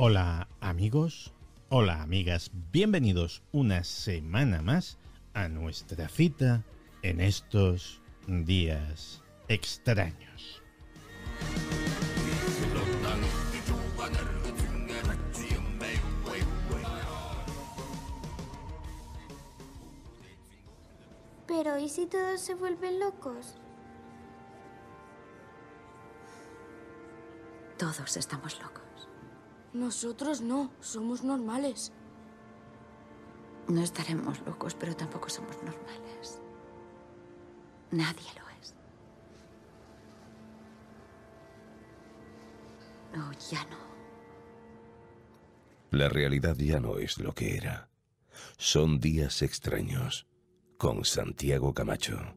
Hola amigos, hola amigas, bienvenidos una semana más a nuestra cita en estos días extraños. Pero ¿y si todos se vuelven locos? Todos estamos locos. Nosotros no, somos normales. No estaremos locos, pero tampoco somos normales. Nadie lo es. No, ya no. La realidad ya no es lo que era. Son días extraños. Con Santiago Camacho.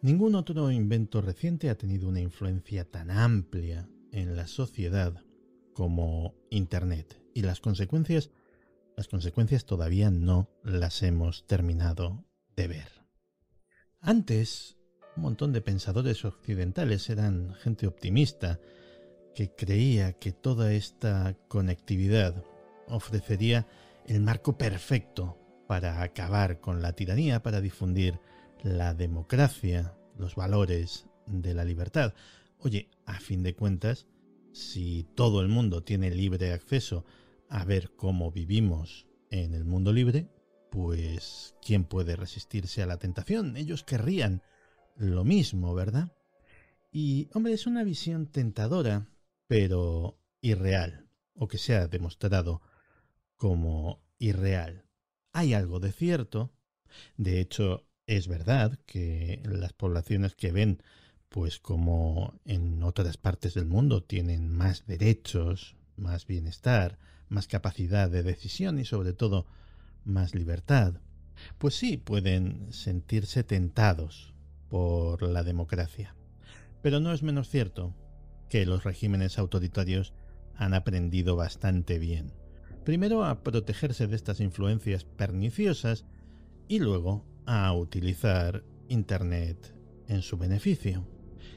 Ningún otro invento reciente ha tenido una influencia tan amplia en la sociedad como Internet, y las consecuencias todavía no las hemos terminado de ver. Antes, un montón de pensadores occidentales eran gente optimista que creía que toda esta conectividad ofrecería el marco perfecto para acabar con la tiranía, para difundir la democracia, los valores de la libertad. Oye, a fin de cuentas, si todo el mundo tiene libre acceso a ver cómo vivimos en el mundo libre, pues ¿quién puede resistirse a la tentación? Ellos querrían lo mismo, ¿verdad? Y, hombre, es una visión tentadora, pero irreal, o que se ha demostrado como irreal. Hay algo de cierto. De hecho, es verdad que las poblaciones que ven, pues como en otras partes del mundo, tienen más derechos, más bienestar, más capacidad de decisión y sobre todo más libertad, pues sí pueden sentirse tentados por la democracia. Pero no es menos cierto que los regímenes autoritarios han aprendido bastante bien. Primero a protegerse de estas influencias perniciosas y luego a utilizar Internet en su beneficio.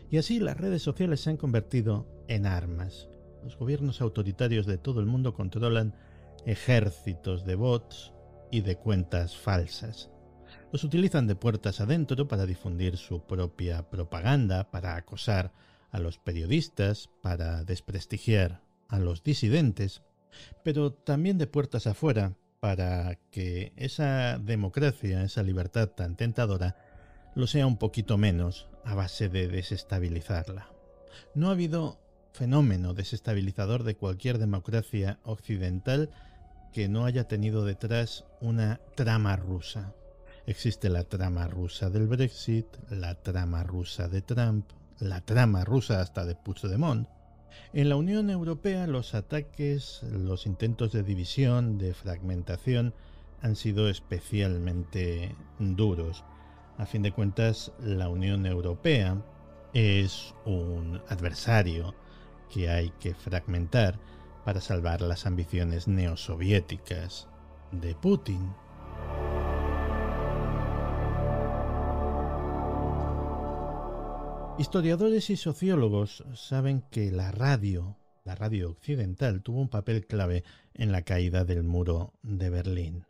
Y así las redes sociales se han convertido en armas. Los gobiernos autoritarios de todo el mundo controlan ejércitos de bots y de cuentas falsas. Los utilizan de puertas adentro para difundir su propia propaganda, para acosar a los periodistas, para desprestigiar a los disidentes, pero también de puertas afuera para que esa democracia, esa libertad tan tentadora, lo sea un poquito menos a base de desestabilizarla. No ha habido fenómeno desestabilizador de cualquier democracia occidental que no haya tenido detrás una trama rusa. Existe la trama rusa del Brexit, la trama rusa de Trump, la trama rusa hasta de Puigdemont. En la Unión Europea los ataques, los intentos de división, de fragmentación, han sido especialmente duros. A fin de cuentas, la Unión Europea es un adversario que hay que fragmentar para salvar las ambiciones neosoviéticas de Putin. Historiadores y sociólogos saben que la radio occidental, tuvo un papel clave en la caída del muro de Berlín.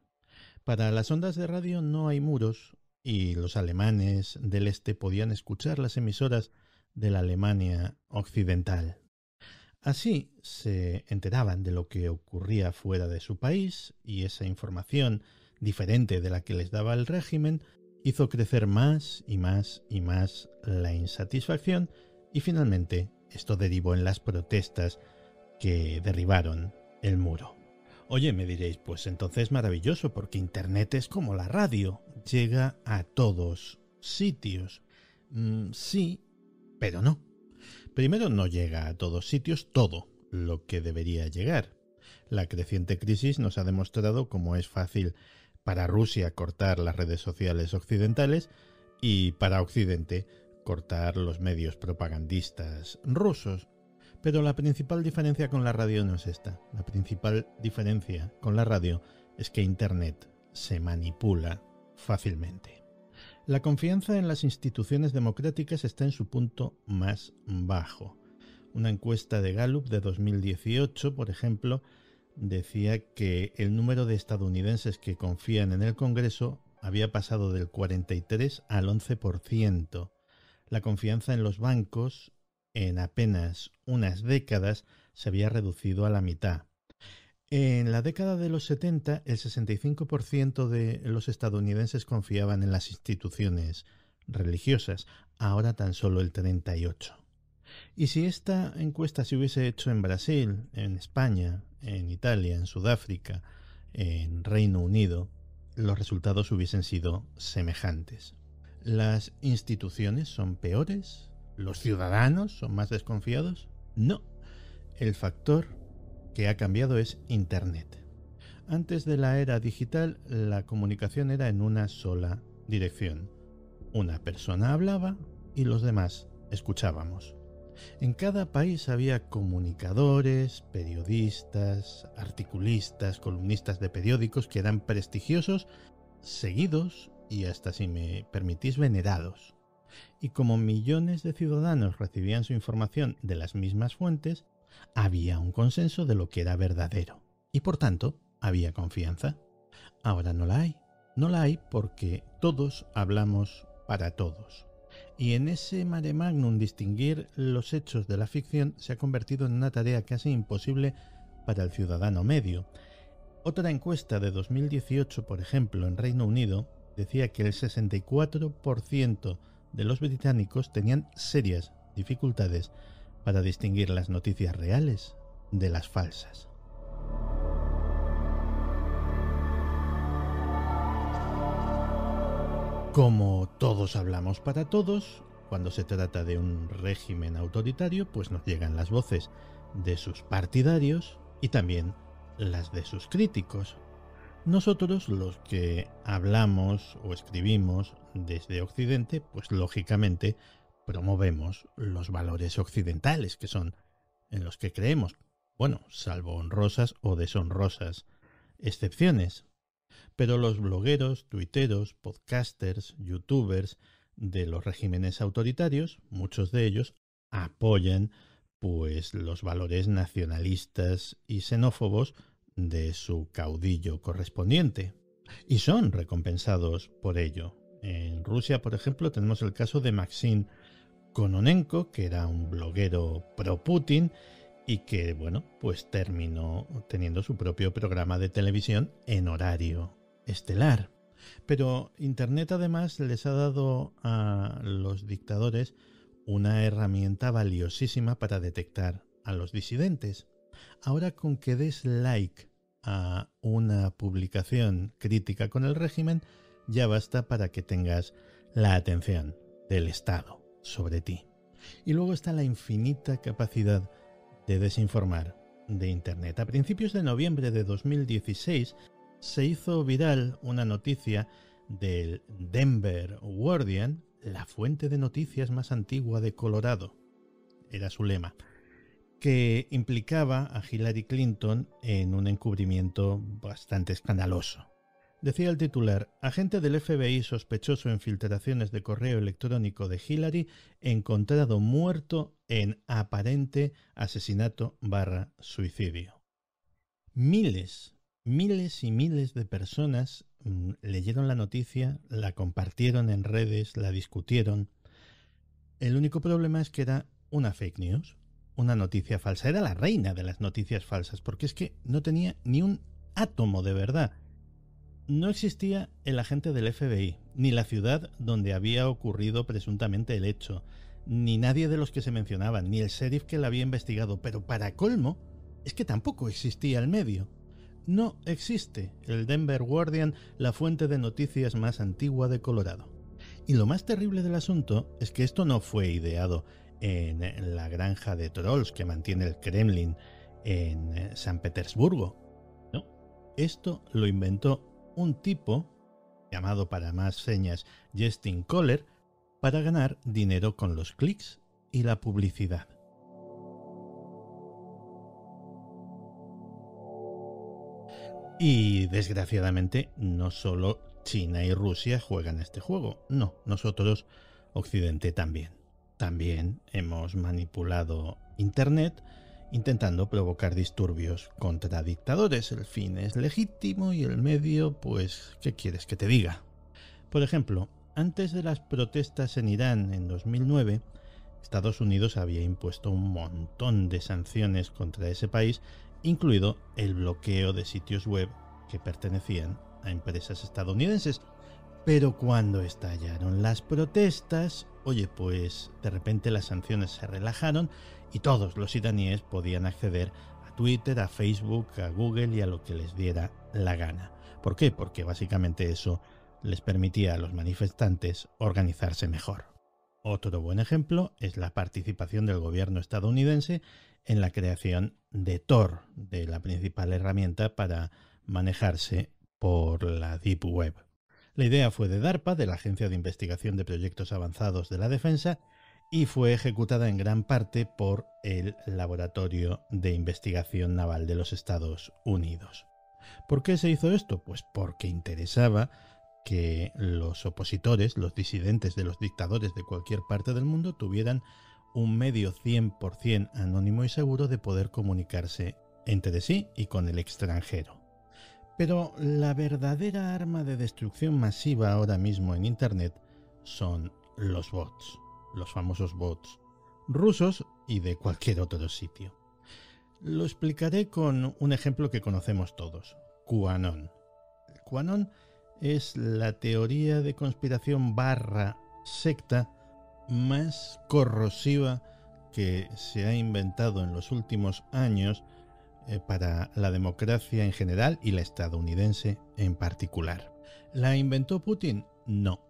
Para las ondas de radio no hay muros y los alemanes del este podían escuchar las emisoras de la Alemania occidental. Así se enteraban de lo que ocurría fuera de su país y esa información diferente de la que les daba el régimen hizo crecer más y más y más la insatisfacción y finalmente esto derivó en las protestas que derribaron el muro. Oye, me diréis, pues entonces maravilloso porque Internet es como la radio, llega a todos sitios. Sí, pero no. Primero, no llega a todos sitios todo lo que debería llegar. La creciente crisis nos ha demostrado cómo es fácil para Rusia cortar las redes sociales occidentales y para Occidente cortar los medios propagandistas rusos. Pero la principal diferencia con la radio no es esta. La principal diferencia con la radio es que Internet se manipula fácilmente. La confianza en las instituciones democráticas está en su punto más bajo. Una encuesta de Gallup de 2018, por ejemplo, decía que el número de estadounidenses que confían en el Congreso había pasado del 43 al 11%. La confianza en los bancos en apenas unas décadas se había reducido a la mitad. En la década de los 70, el 65% de los estadounidenses confiaban en las instituciones religiosas, ahora tan solo el 38%. Y si esta encuesta se hubiese hecho en Brasil, en España, en Italia, en Sudáfrica, en Reino Unido, los resultados hubiesen sido semejantes. ¿Las instituciones son peores? ¿Los ciudadanos son más desconfiados? No. El factor que ha cambiado es Internet. Antes de la era digital, la comunicación era en una sola dirección. Una persona hablaba y los demás escuchábamos. En cada país había comunicadores, periodistas, articulistas, columnistas de periódicos que eran prestigiosos, seguidos y hasta, si me permitís, venerados. Y como millones de ciudadanos recibían su información de las mismas fuentes, había un consenso de lo que era verdadero. Y por tanto, había confianza. Ahora no la hay. No la hay porque todos hablamos para todos. Y en ese mare magnum distinguir los hechos de la ficción se ha convertido en una tarea casi imposible para el ciudadano medio. Otra encuesta de 2018, por ejemplo, en Reino Unido, decía que el 64% de los británicos tenían serias dificultades para distinguir las noticias reales de las falsas. Como todos hablamos para todos, cuando se trata de un régimen autoritario, pues nos llegan las voces de sus partidarios y también las de sus críticos. Nosotros, los que hablamos o escribimos desde Occidente, pues lógicamente promovemos los valores occidentales, que son en los que creemos, bueno, salvo honrosas o deshonrosas excepciones. Pero los blogueros, tuiteros, podcasters, youtubers de los regímenes autoritarios, muchos de ellos apoyan pues los valores nacionalistas y xenófobos de su caudillo correspondiente y son recompensados por ello. En Rusia, por ejemplo, tenemos el caso de Maxim Kononenko, que era un bloguero pro-Putin y que, bueno, pues terminó teniendo su propio programa de televisión en horario estelar. Pero Internet además les ha dado a los dictadores una herramienta valiosísima para detectar a los disidentes. Ahora, con que des like a una publicación crítica con el régimen, ya basta para que tengas la atención del Estado sobre ti. Y luego está la infinita capacidad de desinformar de Internet. A principios de noviembre de 2016 se hizo viral una noticia del Denver Guardian, la fuente de noticias más antigua de Colorado, era su lema, que implicaba a Hillary Clinton en un encubrimiento bastante escandaloso. Decía el titular: agente del FBI sospechoso en filtraciones de correo electrónico de Hillary encontrado muerto en aparente asesinato / suicidio. Miles y miles de personas leyeron la noticia, la compartieron en redes, la discutieron. El único problema es que era una fake news, una noticia falsa. Era la reina de las noticias falsas, porque es que no tenía ni un átomo de verdad. No existía el agente del FBI, ni la ciudad donde había ocurrido presuntamente el hecho, ni nadie de los que se mencionaban, ni el sheriff que la había investigado. Pero para colmo, es que tampoco existía el medio. No existe el Denver Guardian, la fuente de noticias más antigua de Colorado. Y lo más terrible del asunto es que esto no fue ideado en la granja de trolls que mantiene el Kremlin en San Petersburgo. No, esto lo inventó un tipo llamado para más señas Justin Kohler para ganar dinero con los clics y la publicidad. Y desgraciadamente no solo China y Rusia juegan este juego, no, nosotros, Occidente, también. También hemos manipulado Internet intentando provocar disturbios contra dictadores. El fin es legítimo y el medio, pues, ¿qué quieres que te diga? Por ejemplo, antes de las protestas en Irán en 2009, Estados Unidos había impuesto un montón de sanciones contra ese país, incluido el bloqueo de sitios web que pertenecían a empresas estadounidenses. Pero cuando estallaron las protestas, oye, pues de repente las sanciones se relajaron y todos los iraníes podían acceder a Twitter, a Facebook, a Google y a lo que les diera la gana. ¿Por qué? Porque básicamente eso les permitía a los manifestantes organizarse mejor. Otro buen ejemplo es la participación del gobierno estadounidense en la creación de Tor, de la principal herramienta para manejarse por la Deep Web. La idea fue de DARPA, de la Agencia de Investigación de Proyectos Avanzados de la Defensa, y fue ejecutada en gran parte por el Laboratorio de Investigación Naval de los Estados Unidos. ¿Por qué se hizo esto? Pues porque interesaba que los opositores, los disidentes de los dictadores de cualquier parte del mundo tuvieran un medio 100% anónimo y seguro de poder comunicarse entre sí y con el extranjero. Pero la verdadera arma de destrucción masiva ahora mismo en Internet son los bots, los famosos bots rusos y de cualquier otro sitio. Lo explicaré con un ejemplo que conocemos todos, QAnon. QAnon es la teoría de conspiración / secta más corrosiva que se ha inventado en los últimos años para la democracia en general y la estadounidense en particular. ¿La inventó Putin? No.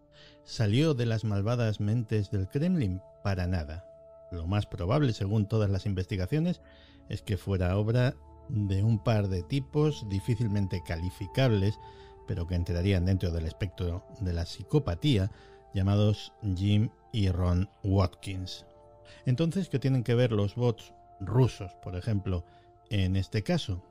¿Salió de las malvadas mentes del Kremlin? Para nada. Lo más probable, según todas las investigaciones, es que fuera obra de un par de tipos difícilmente calificables, pero que entrarían dentro del espectro de la psicopatía, llamados Jim y Ron Watkins. Entonces, ¿qué tienen que ver los bots rusos, por ejemplo, en este caso?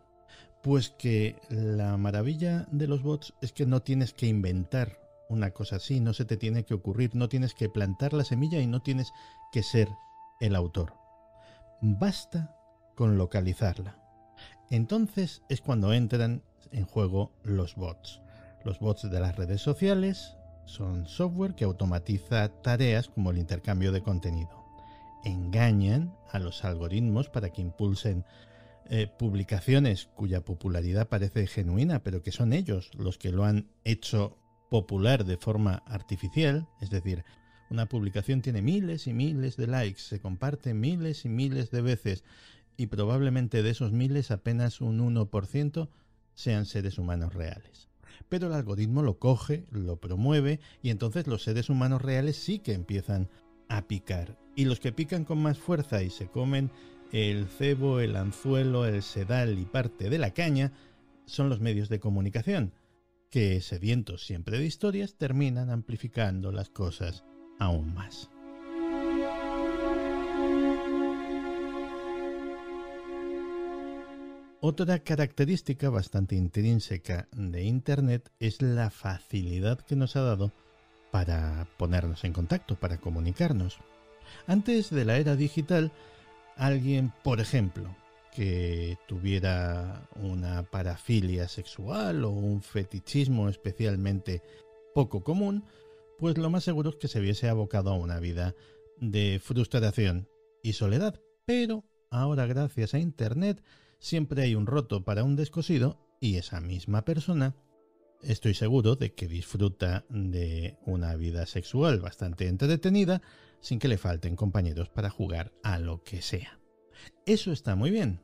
Pues que la maravilla de los bots es que no tienes que inventar una cosa así, no se te tiene que ocurrir, no tienes que plantar la semilla y no tienes que ser el autor. Basta con localizarla. Entonces es cuando entran en juego los bots. Los bots de las redes sociales son software que automatiza tareas como el intercambio de contenido. Engañan a los algoritmos para que impulsen publicaciones cuya popularidad parece genuina, pero que son ellos los que lo han hecho popular de forma artificial. Es decir, una publicación tiene miles y miles de likes, se comparte miles y miles de veces y probablemente de esos miles apenas un 1% sean seres humanos reales. Pero el algoritmo lo coge, lo promueve y entonces los seres humanos reales sí que empiezan a picar. Y los que pican con más fuerza y se comen el cebo, el anzuelo, el sedal y parte de la caña son los medios de comunicación, que, sedientos siempre de historias, terminan amplificando las cosas aún más. Otra característica bastante intrínseca de Internet es la facilidad que nos ha dado para ponernos en contacto, para comunicarnos. Antes de la era digital, alguien, por ejemplo, que tuviera una parafilia sexual o un fetichismo especialmente poco común, pues lo más seguro es que se viese abocado a una vida de frustración y soledad. Pero ahora, gracias a Internet, siempre hay un roto para un descosido y esa misma persona, estoy seguro de que disfruta de una vida sexual bastante entretenida sin que le falten compañeros para jugar a lo que sea. Eso está muy bien,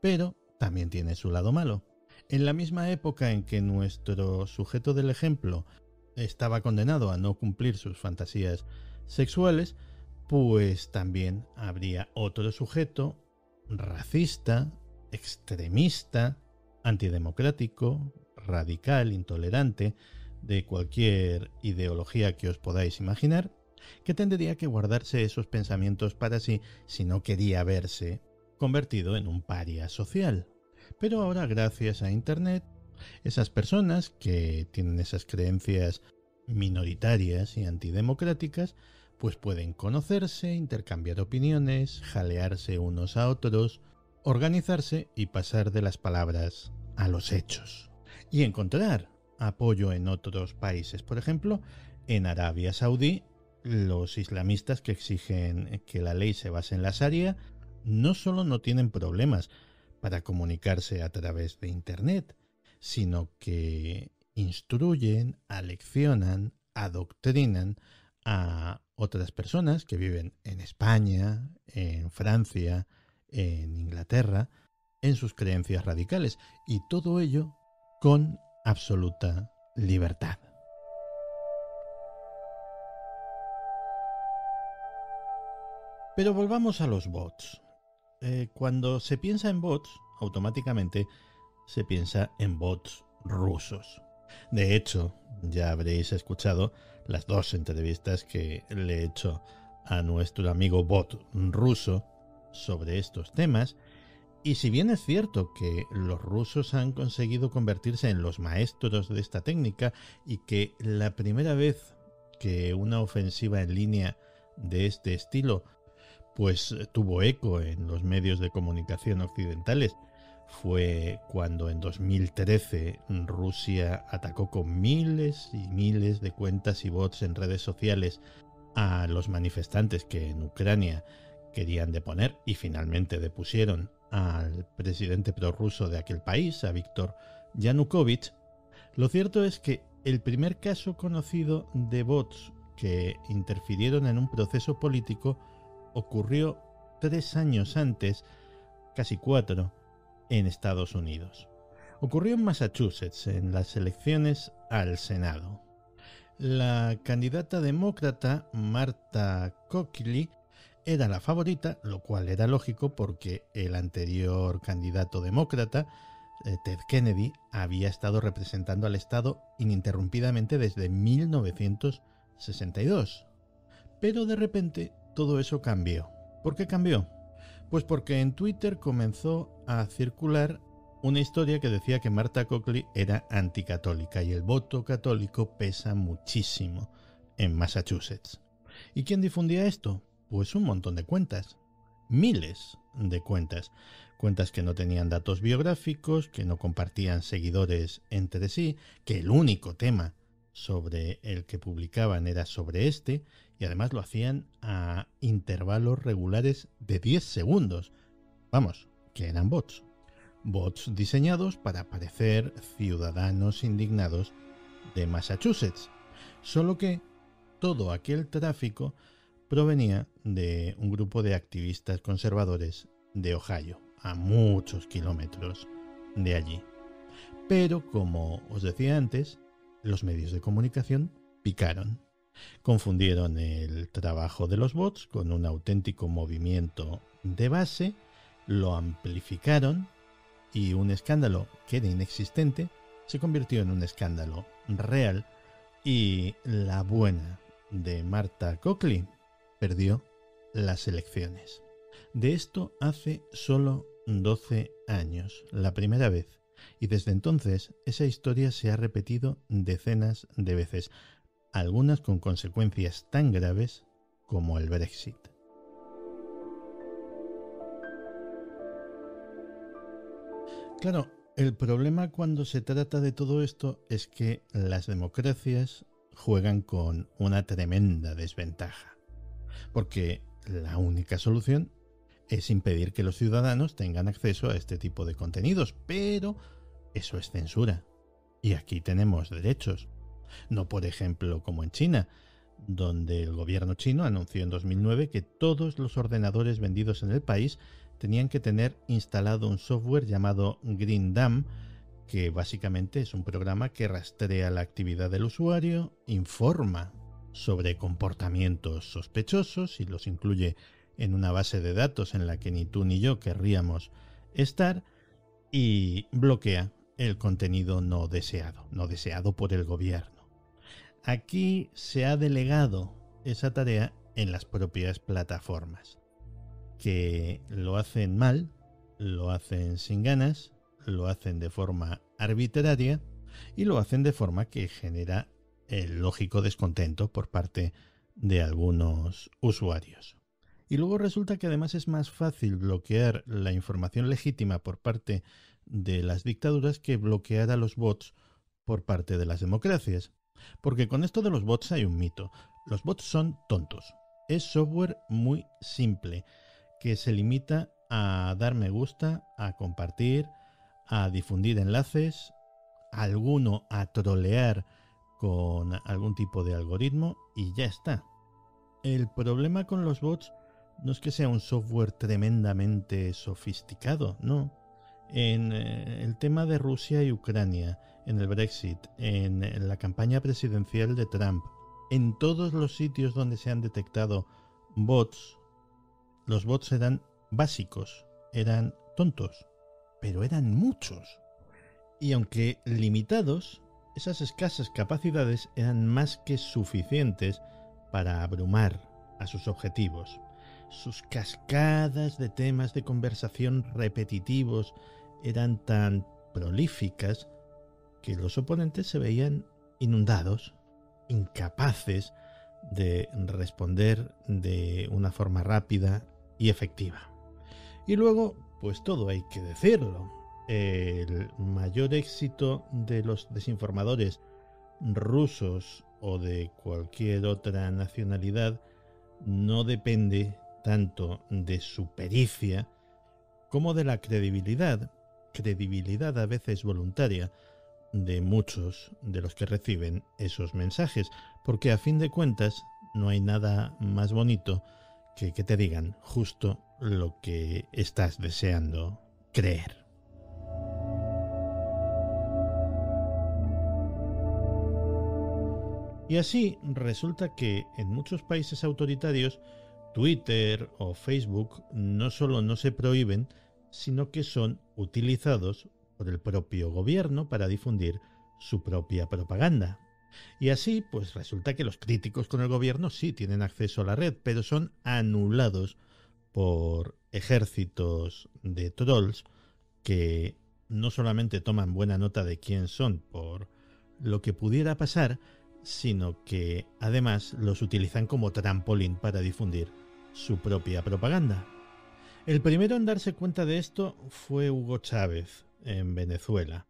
pero también tiene su lado malo. En la misma época en que nuestro sujeto del ejemplo estaba condenado a no cumplir sus fantasías sexuales, pues también habría otro sujeto racista, extremista, antidemocrático, radical, intolerante, de cualquier ideología que os podáis imaginar, que tendría que guardarse esos pensamientos para sí si no quería verse convertido en un paria social. Pero ahora, gracias a Internet, Esas personas que tienen esas creencias minoritarias y antidemocráticas, pues pueden conocerse, intercambiar opiniones, jalearse unos a otros, organizarse y pasar de las palabras a los hechos. Y encontrar apoyo en otros países. Por ejemplo, en Arabia Saudí, los islamistas que exigen que la ley se base en la Sharia no solo no tienen problemas para comunicarse a través de Internet, sino que instruyen, aleccionan, adoctrinan a otras personas que viven en España, en Francia, en Inglaterra, en sus creencias radicales, y todo ello con absoluta libertad. Pero volvamos a los bots. Cuando se piensa en bots, automáticamente se piensa en bots rusos. De hecho, ya habréis escuchado las 2 entrevistas que le he hecho a nuestro amigo bot ruso sobre estos temas. Y si bien es cierto que los rusos han conseguido convertirse en los maestros de esta técnica y que la primera vez que una ofensiva en línea de este estilo pues tuvo eco en los medios de comunicación occidentales fue cuando en 2013 Rusia atacó con miles y miles de cuentas y bots en redes sociales a los manifestantes que en Ucrania querían deponer y finalmente depusieron al presidente prorruso de aquel país, a Víktor Yanukovych. Lo cierto es que el primer caso conocido de bots que interfirieron en un proceso político ocurrió 3 años antes, casi 4, en Estados Unidos. Ocurrió en Massachusetts, en las elecciones al Senado. La candidata demócrata Martha Coakley era la favorita, lo cual era lógico porque el anterior candidato demócrata, Ted Kennedy, había estado representando al estado ininterrumpidamente desde 1962. Pero de repente todo eso cambió. ¿Por qué cambió? Pues porque en Twitter comenzó a circular una historia que decía que Martha Coakley era anticatólica y el voto católico pesa muchísimo en Massachusetts. ¿Y quién difundía esto? Pues un montón de cuentas, miles de cuentas, cuentas que no tenían datos biográficos, que no compartían seguidores entre sí, que el único tema sobre el que publicaban era sobre este, y además lo hacían a intervalos regulares de 10 segundos. Vamos, que eran bots. Bots diseñados para parecer ciudadanos indignados de Massachusetts. Solo que todo aquel tráfico provenía de un grupo de activistas conservadores de Ohio, a muchos kilómetros de allí. Pero, como os decía antes, los medios de comunicación picaron. Confundieron el trabajo de los bots con un auténtico movimiento de base, lo amplificaron y un escándalo que era inexistente se convirtió en un escándalo real y la buena de Martha Coakley perdió las elecciones. De esto hace solo 12 años, la primera vez, y desde entonces esa historia se ha repetido decenas de veces, algunas con consecuencias tan graves como el Brexit. Claro, el problema cuando se trata de todo esto es que las democracias juegan con una tremenda desventaja, porque la única solución es impedir que los ciudadanos tengan acceso a este tipo de contenidos, pero eso es censura. Y aquí tenemos derechos. No, por ejemplo, como en China, donde el gobierno chino anunció en 2009 que todos los ordenadores vendidos en el país tenían que tener instalado un software llamado Green Dam, que básicamente es un programa que rastrea la actividad del usuario, informa sobre comportamientos sospechosos y los incluye en una base de datos en la que ni tú ni yo querríamos estar, y bloquea el contenido no deseado por el gobierno. Aquí se ha delegado esa tarea en las propias plataformas, que lo hacen mal, lo hacen sin ganas, lo hacen de forma arbitraria y lo hacen de forma que genera el lógico descontento por parte de algunos usuarios. Y luego resulta que además es más fácil bloquear la información legítima por parte de las dictaduras que bloquear a los bots por parte de las democracias. Porque con esto de los bots hay un mito. Los bots son tontos. Es software muy simple que se limita a dar me gusta, a compartir, a difundir enlaces, alguno a trolear con algún tipo de algoritmo y ya está. El problema con los bots no es que sea un software tremendamente sofisticado, no. En el tema de Rusia y Ucrania, en el Brexit, en la campaña presidencial de Trump, en todos los sitios donde se han detectado bots, los bots eran básicos, eran tontos, pero eran muchos. Y aunque limitados, esas escasas capacidades eran más que suficientes para abrumar a sus objetivos. Sus cascadas de temas de conversación repetitivos eran tan prolíficas que los oponentes se veían inundados, incapaces de responder de una forma rápida y efectiva. Y luego, pues todo hay que decirlo, el mayor éxito de los desinformadores rusos o de cualquier otra nacionalidad no depende tanto de su pericia como de la credibilidad a veces voluntaria, de muchos de los que reciben esos mensajes, porque a fin de cuentas no hay nada más bonito que te digan justo lo que estás deseando creer. Y así resulta que en muchos países autoritarios Twitter o Facebook no solo no se prohíben, sino que son utilizados por el propio gobierno para difundir su propia propaganda. Y así, pues resulta que los críticos con el gobierno sí tienen acceso a la red, pero son anulados por ejércitos de trolls que no solamente toman buena nota de quién son por lo que pudiera pasar, sino que además los utilizan como trampolín para difundir su propia propaganda. El primero en darse cuenta de esto fue Hugo Chávez, en Venezuela.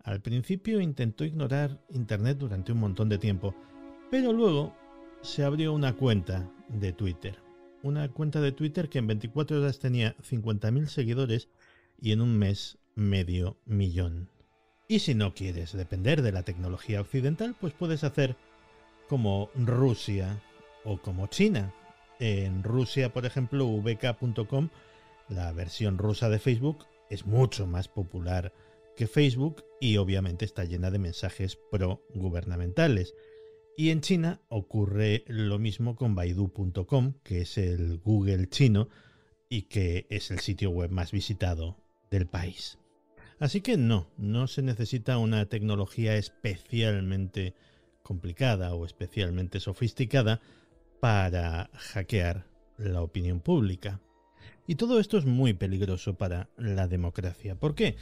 Al principio intentó ignorar Internet durante un montón de tiempo, pero luego se abrió una cuenta de Twitter. Una cuenta de Twitter que en 24 horas tenía 50.000 seguidores y en un mes 500.000. Y si no quieres depender de la tecnología occidental, pues puedes hacer como Rusia o como China. En Rusia, por ejemplo, vk.com, la versión rusa de Facebook, es mucho más popular que Facebook y obviamente está llena de mensajes pro-gubernamentales. Y en China ocurre lo mismo con Baidu.com, que es el Google chino y que es el sitio web más visitado del país. Así que no se necesita una tecnología especialmente complicada o especialmente sofisticada para hackear la opinión pública. Y todo esto es muy peligroso para la democracia. ¿Por qué?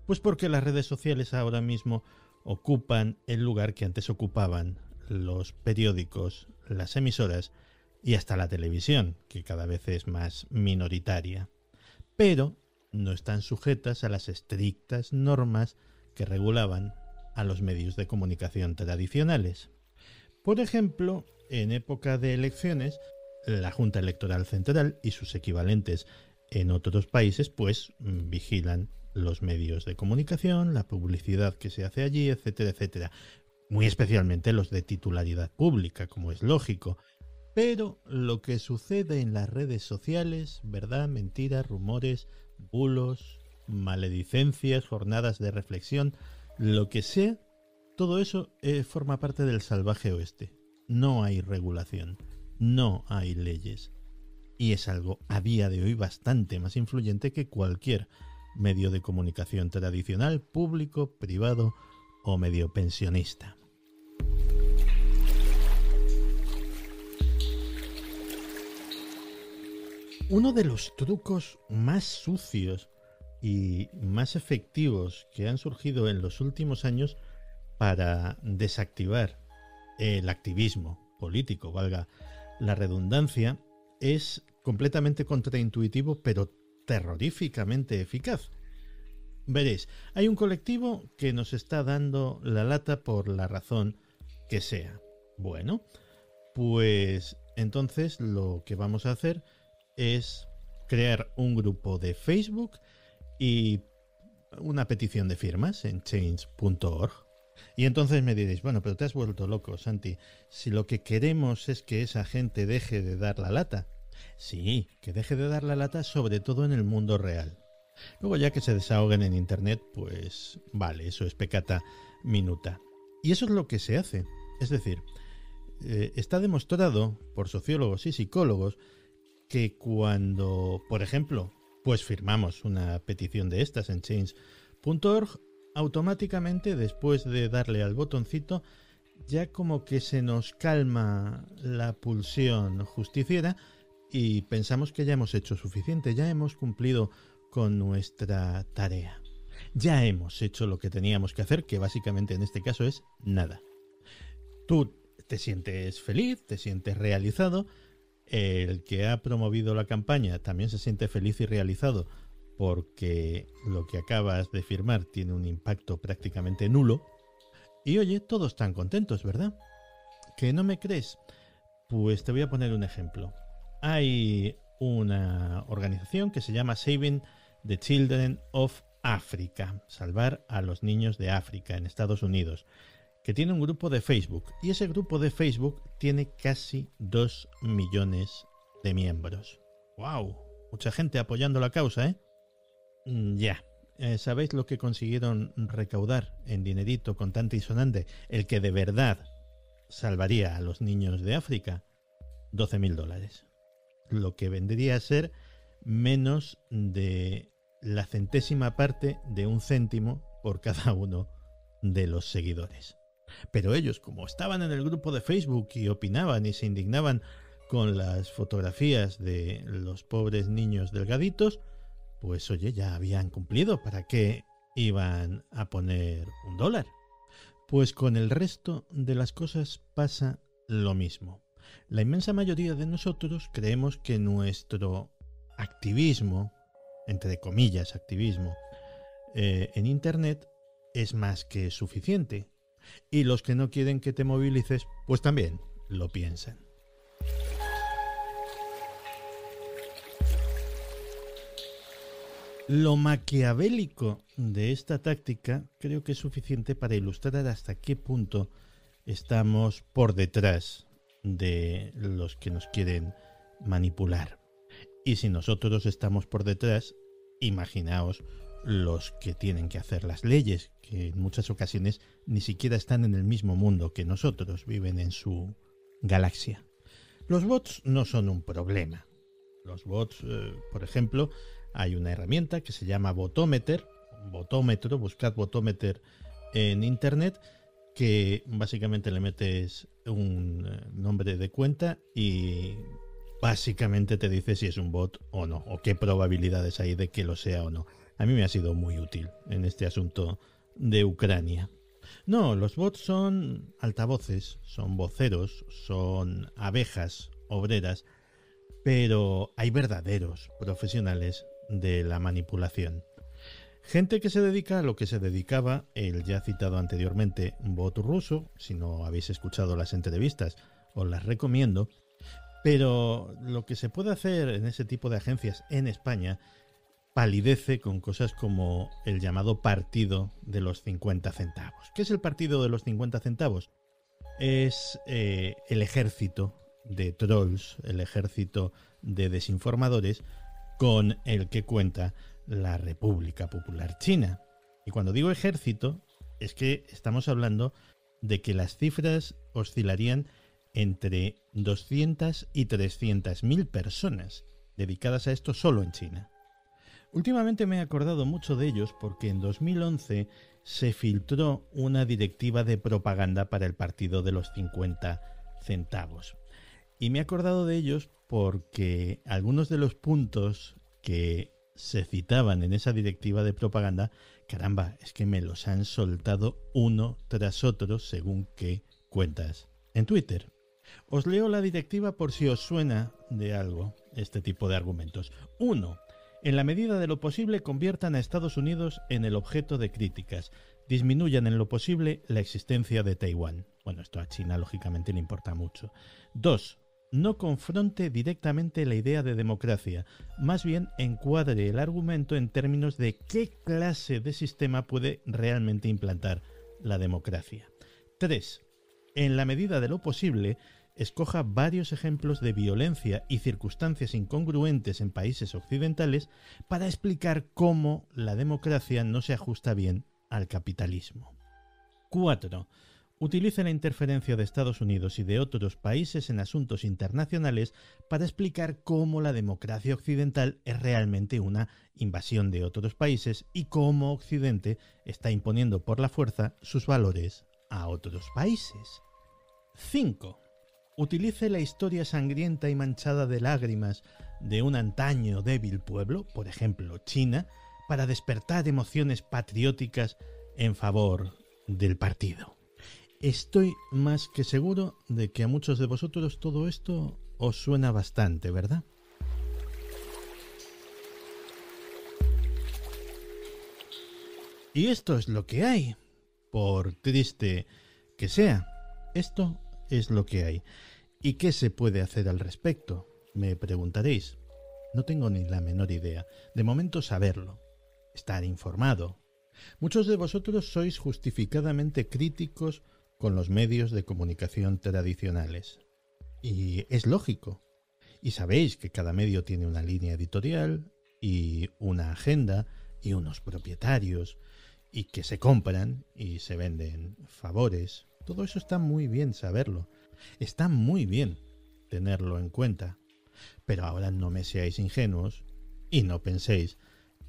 Pues porque las redes sociales ahora mismo ocupan el lugar que antes ocupaban los periódicos, las emisoras y hasta la televisión, que cada vez es más minoritaria. Pero no están sujetas a las estrictas normas que regulaban a los medios de comunicación tradicionales. Por ejemplo, en época de elecciones, la Junta Electoral Central y sus equivalentes en otros países pues vigilan los medios de comunicación, la publicidad que se hace allí, etcétera, etcétera. Muy especialmente los de titularidad pública, como es lógico. Pero lo que sucede en las redes sociales, verdad, mentiras, rumores, bulos, maledicencias, jornadas de reflexión, lo que sea, todo eso forma parte del salvaje oeste. No hay regulación, no hay leyes. Y es algo a día de hoy bastante más influyente que cualquier medio de comunicación tradicional, público, privado o medio pensionista. Uno de los trucos más sucios y más efectivos que han surgido en los últimos años para desactivar el activismo político, valga la redundancia, es completamente contraintuitivo, pero terroríficamente eficaz. Veréis, hay un colectivo que nos está dando la lata por la razón que sea. Bueno, pues entonces lo que vamos a hacer es crear un grupo de Facebook y una petición de firmas en change.org. Y entonces me diréis, bueno, pero te has vuelto loco, Santi. Si lo que queremos es que esa gente deje de dar la lata. Sí, que deje de dar la lata, sobre todo en el mundo real. Luego ya que se desahoguen en internet, pues vale, eso es peccata minuta. Y eso es lo que se hace. Es decir, está demostrado por sociólogos y psicólogos que cuando, por ejemplo, pues firmamos una petición de estas en change.org, automáticamente después de darle al botoncito, ya como que se nos calma la pulsión justiciera y pensamos que ya hemos hecho suficiente, ya hemos cumplido con nuestra tarea. Ya hemos hecho lo que teníamos que hacer, que básicamente en este caso es nada. Tú te sientes feliz, te sientes realizado. El que ha promovido la campaña también se siente feliz y realizado porque lo que acabas de firmar tiene un impacto prácticamente nulo. Y oye, todos están contentos, ¿verdad? ¿Que no me crees? Pues te voy a poner un ejemplo. Hay una organización que se llama Saving the Children of Africa, salvar a los niños de África en Estados Unidos, que tiene un grupo de Facebook, y ese grupo de Facebook tiene casi 2 millones de miembros. ¡Wow! Mucha gente apoyando la causa, ¿eh? ¿Sabéis lo que consiguieron recaudar en dinerito contante y sonante? El que de verdad salvaría a los niños de África, $12.000. Lo que vendría a ser menos de la centésima parte de un céntimo por cada uno de los seguidores. Pero ellos, como estaban en el grupo de Facebook y opinaban y se indignaban con las fotografías de los pobres niños delgaditos, pues oye, ya habían cumplido. ¿Para qué iban a poner $1? Pues con el resto de las cosas pasa lo mismo. La inmensa mayoría de nosotros creemos que nuestro activismo, entre comillas activismo, en Internet es más que suficiente. Y los que no quieren que te movilices, pues también lo piensan. Lo maquiavélico de esta táctica creo que es suficiente para ilustrar hasta qué punto estamos por detrás de los que nos quieren manipular. Y si nosotros estamos por detrás, imaginaos los que tienen que hacer las leyes, que en muchas ocasiones ni siquiera están en el mismo mundo que nosotros, viven en su galaxia. Los bots no son un problema. Los bots, por ejemplo, hay una herramienta que se llama Botometer, botómetro, buscad Botometer en internet, que básicamente le metes un nombre de cuenta y básicamente te dice si es un bot o no, o qué probabilidades hay de que lo sea o no. A mí me ha sido muy útil en este asunto de Ucrania. No, los bots son altavoces, son voceros, son abejas obreras, pero hay verdaderos profesionales de la manipulación. Gente que se dedica a lo que se dedicaba el ya citado anteriormente bot ruso. Si no habéis escuchado las entrevistas, os las recomiendo. Pero lo que se puede hacer en ese tipo de agencias en España palidece con cosas como el llamado partido de los 50 centavos. ¿Qué es el partido de los 50 centavos? Es el ejército de trolls, el ejército de desinformadores con el que cuenta la República Popular China. Y cuando digo ejército, es que estamos hablando de que las cifras oscilarían entre 200 y 300.000 personas dedicadas a esto solo en China. Últimamente me he acordado mucho de ellos porque en 2011 se filtró una directiva de propaganda para el partido de los 50 centavos. Y me he acordado de ellos porque algunos de los puntos que se citaban en esa directiva de propaganda, caramba, es que me los han soltado uno tras otro según qué cuentas en Twitter. Os leo la directiva por si os suena de algo este tipo de argumentos. 1. En la medida de lo posible conviertan a Estados Unidos en el objeto de críticas. Disminuyan en lo posible la existencia de Taiwán. Bueno, esto a China lógicamente le importa mucho. 2. No confronte directamente la idea de democracia, más bien encuadre el argumento en términos de qué clase de sistema puede realmente implantar la democracia. 3. En la medida de lo posible, escoja varios ejemplos de violencia y circunstancias incongruentes en países occidentales para explicar cómo la democracia no se ajusta bien al capitalismo. 4. Utilice la interferencia de Estados Unidos y de otros países en asuntos internacionales para explicar cómo la democracia occidental es realmente una invasión de otros países y cómo Occidente está imponiendo por la fuerza sus valores a otros países. 5. Utilice la historia sangrienta y manchada de lágrimas de un antaño débil pueblo, por ejemplo China, para despertar emociones patrióticas en favor del partido. Estoy más que seguro de que a muchos de vosotros todo esto os suena bastante, ¿verdad? Y esto es lo que hay, por triste que sea. Esto es lo que hay. ¿Y qué se puede hacer al respecto? Me preguntaréis. No tengo ni la menor idea. De momento saberlo, estar informado. Muchos de vosotros sois justificadamente críticos con los medios de comunicación tradicionales. Y es lógico. Y sabéis que cada medio tiene una línea editorial y una agenda y unos propietarios y que se compran y se venden favores. Todo eso está muy bien saberlo. Está muy bien tenerlo en cuenta. Pero ahora no me seáis ingenuos y no penséis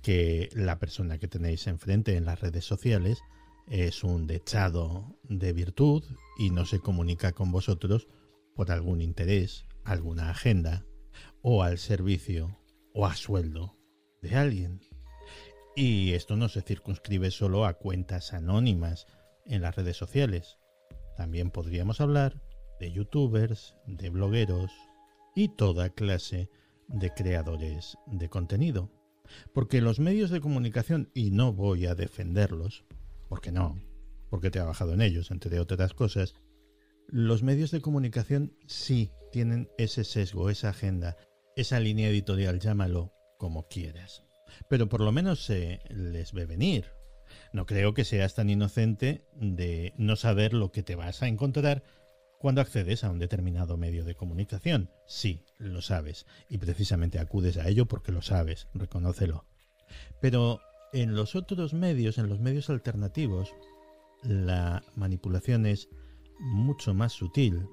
que la persona que tenéis enfrente en las redes sociales es un dechado de virtud y no se comunica con vosotros por algún interés, alguna agenda, o al servicio o a sueldo de alguien. Y esto no se circunscribe solo a cuentas anónimas en las redes sociales. También podríamos hablar de youtubers, de blogueros y toda clase de creadores de contenido. Porque los medios de comunicación, y no voy a defenderlos, porque no, porque he trabajado en ellos, entre otras cosas, los medios de comunicación sí tienen ese sesgo, esa agenda, esa línea editorial, llámalo como quieras. Pero por lo menos se les ve venir. No creo que seas tan inocente de no saber lo que te vas a encontrar cuando accedes a un determinado medio de comunicación. Sí, lo sabes, y precisamente acudes a ello porque lo sabes, reconócelo. Pero en los otros medios, en los medios alternativos, la manipulación es mucho más sutil,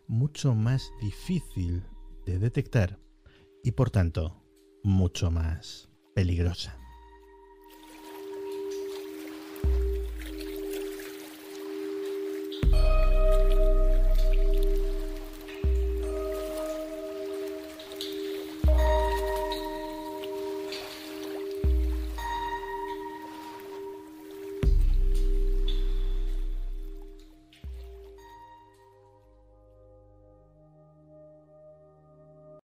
mucho más difícil de detectar y por tanto mucho más peligrosa.